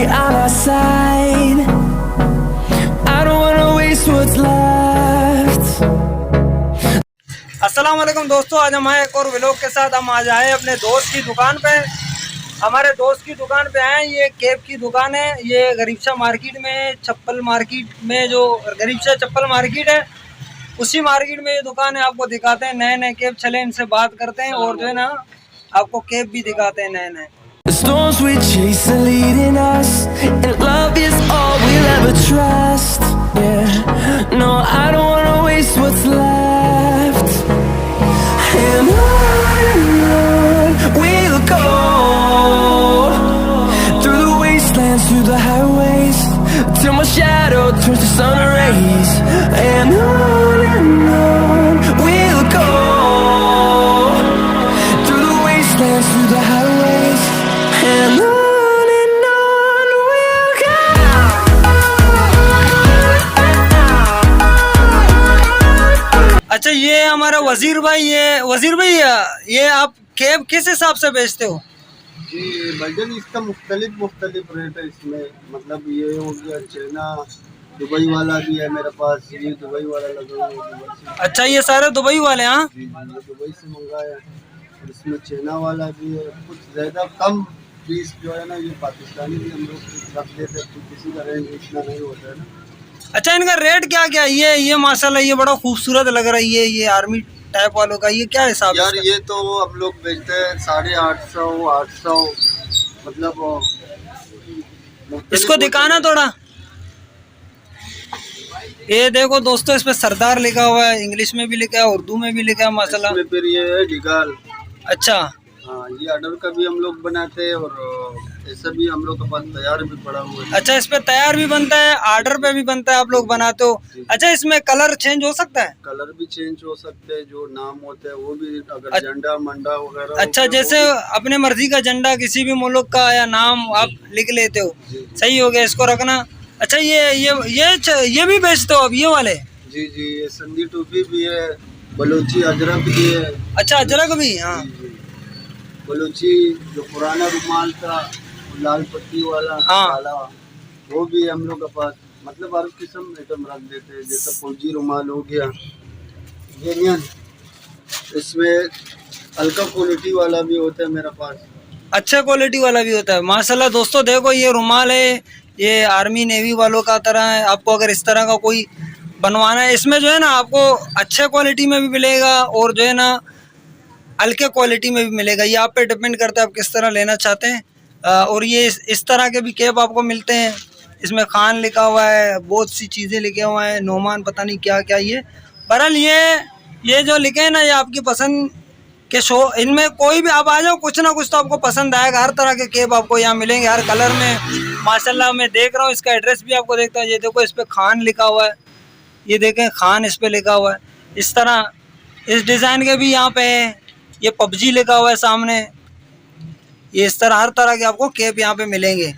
on our side. I don't wanna waste what's left. अस्सलाम वालेकुम दोस्तों, आज हम आए एक और व्लॉग के साथ। हम आज आए अपने दोस्त की दुकान पे। हमारे दोस्त की दुकान पे आए, ये कैप की दुकान है। ये गरीबशाह मार्केट में, चप्पल मार्केट में, जो गरीबशाह चप्पल मार्केट है उसी मार्केट में ये दुकान है। आपको दिखाते हैं नए नए कैप, चले इनसे बात करते हैं और जो है ना आपको कैप भी दिखाते हैं नए नए। The storms we chase are leading us, and love is all we'll ever trust. Yeah, no, I don't wanna waste what's left. And on we'll go, through the wastelands, through the highways, till my shadow turns to sun rays. And on we'll go, through the wastelands, through the highways, and on we'll go. अच्छा, ये हमारा वजीर भाई, ये आप cap किस हिसाब से बेचते हो? जी भजन, इसका मुख्तलिफ रेट है इसमें। मतलब ये हो गया चाइना, दुबई वाला भी है मेरे पास। ये दुबई वाला लगा हुआ है दुबई से। अच्छा, ये सारे दुबई वाले हैं? हाँ, जी, ये दुबई से मंगाया। और इसमें चाइना वाला भी है। कुछ ज़्यादा कम पीस जो है ना, ये पाकिस्तानी भी हम लोग रख देते हैं, किसी का रेंज इतना नहीं होता है ना। अच्छा, इनका रेट क्या क्या? ये माशाल्लाह ये बड़ा खूबसूरत लग रहा है। ये आर्मी टाइप वालों का ये क्या हिसाब है यार इसका? ये तो हम लोग बेचते हैं 850, 800। मतलब इसको दिखाना थोड़ा। ये देखो दोस्तों, इस पे सरदार लिखा हुआ है, इंग्लिश में भी लिखा है, उर्दू में भी लिखा है माशाल्लाह। इसमें फिर ये है डिगाल। अच्छा, हाँ, ये ऑर्डर का भी हम लोग बनाते हैं और ऐसा भी हम लोग के पास तैयार भी पड़ा हुआ है। अच्छा, इस पे तैयार भी बनता है, ऑर्डर पे भी बनता है, आप लोग बनाते हो? अच्छा, इसमें कलर चेंज हो सकता है? कलर भी चेंज हो सकते हैं, जो नाम होते हैं वो भी, अगर झंडा मंडा वगैरह। अच्छा, जैसे अपने मर्जी का झंडा किसी भी मुल्क का या नाम आप लिख लेते हो। सही हो गया, इसको रखना। अच्छा, ये भी बेचते हो अब ये वाले? जी जी, ये संदी टोपी भी है, बलोची अजरक भी है। अच्छा, अजरक भी? हाँ, बलोची जो पुराना रुमाल था, लाल पट्टी वाला, हाँ। काला, वो भी हम लोग के पास। मतलब हर किस्म आइटम रख देते हैं। जैसे फौजी रुमाल हो गया, यूनियन, इसमें हल्का क्वालिटी वाला भी होता है मेरे पास। अच्छा क्वालिटी वाला भी होता है माशाल्लाह। दोस्तों देखो, ये रुमाल है, ये आर्मी नेवी वालों का तरह है। आपको अगर इस तरह का कोई बनवाना है, इसमें जो है ना आपको अच्छे क्वालिटी में भी मिलेगा और जो है ना हल्के क्वालिटी में भी मिलेगा। ये आप पे डिपेंड करता है आप किस तरह लेना चाहते हैं। और ये इस तरह के भी कैप आपको मिलते हैं। इसमें खान लिखा हुआ है, बहुत सी चीज़ें लिखे हुए हैं, नोमान पता नहीं क्या क्या। ये बहरहाल ये जो लिखे हैं ना, ये आपकी पसंद के शो। इनमें कोई भी आप आ जाओ, कुछ ना कुछ तो आपको पसंद आएगा। हर तरह के कैप आपको यहाँ मिलेंगे, हर कलर में माशाल्लाह। मैं देख रहा हूँ, इसका एड्रेस भी आपको देखता हूँ। ये देखो, इस पर खान लिखा हुआ है, ये देखें खान इस पर लिखा हुआ है। इस तरह इस डिज़ाइन के भी यहाँ पे है। ये पबजी लिखा हुआ है सामने। ये इस तरह हर तरह के आपको कैप यहाँ पे मिलेंगे।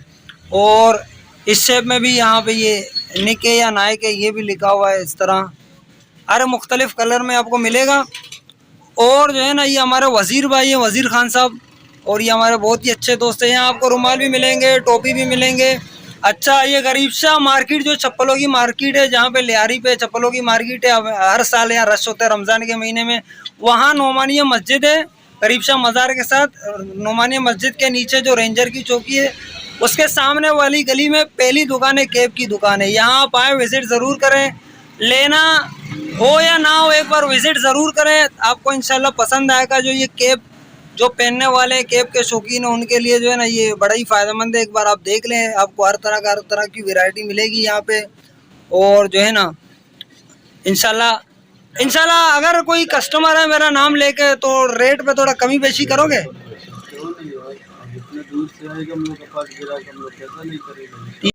और इस शेप में भी यहाँ पे ये निके या नाइक है, ये भी लिखा हुआ है इस तरह। हर मुख्तलिफ कलर में आपको मिलेगा। और जो है ना, ये हमारे वज़ीर भाई हैं, वज़ीर खान साहब, और ये हमारे बहुत ही अच्छे दोस्त हैं। यहाँ आपको रुमाल भी मिलेंगे, टोपी भी मिलेंगे। अच्छा, ये गरीबशाह मार्केट जो चप्पलों की मार्केट है, जहाँ पे लियारी पे चप्पलों की मार्केट है, हर साल यहाँ रश होता है रमज़ान के महीने में। वहाँ नोमानिया मस्जिद है, गरीबशाह मज़ार के साथ। नोमानिया मस्जिद के नीचे जो रेंजर की चौकी है, उसके सामने वाली गली में पहली दुकान है, कैप की दुकान है। यहाँ आप आए, विज़िट ज़रूर करें। लेना हो या ना हो, एक बार विज़िट ज़रूर करें, आपको इंशाल्लाह पसंद आएगा। जो ये कैप जो पहनने वाले कैप के शौकीन हैं, उनके लिए जो है ना ये बड़ा ही फ़ायदेमंद है। एक बार आप देख लें, आपको हर तरह की वैरायटी मिलेगी यहाँ पे। और जो है ना इंशाल्लाह अगर कोई कस्टमर है मेरा नाम लेके, तो रेट पे थोड़ा कमी बेशी करोगे? जितने दूर से आएगा हम लोग के पास गिराएगा, हम लोग कैसा नहीं करेंगे।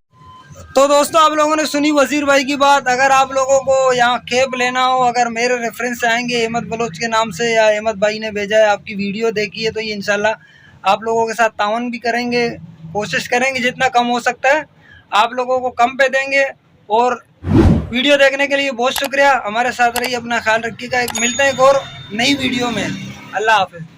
तो दोस्तों, आप लोगों ने सुनी वज़ीर भाई की बात। अगर आप लोगों को यहाँ कैप लेना हो, अगर मेरे रेफरेंस से आएंगे अहमद बलोच के नाम से, या अहमद भाई ने भेजा है, आपकी वीडियो देखी है, तो ये इंशाल्लाह आप लोगों के साथ तावन भी करेंगे। कोशिश करेंगे जितना कम हो सकता है आप लोगों को कम पे देंगे। और वीडियो देखने के लिए बहुत शुक्रिया। हमारे साथ रहिए, अपना ख्याल रखिएगा। मिलते हैं एक और नई वीडियो में। अल्लाह हाफ़िज़।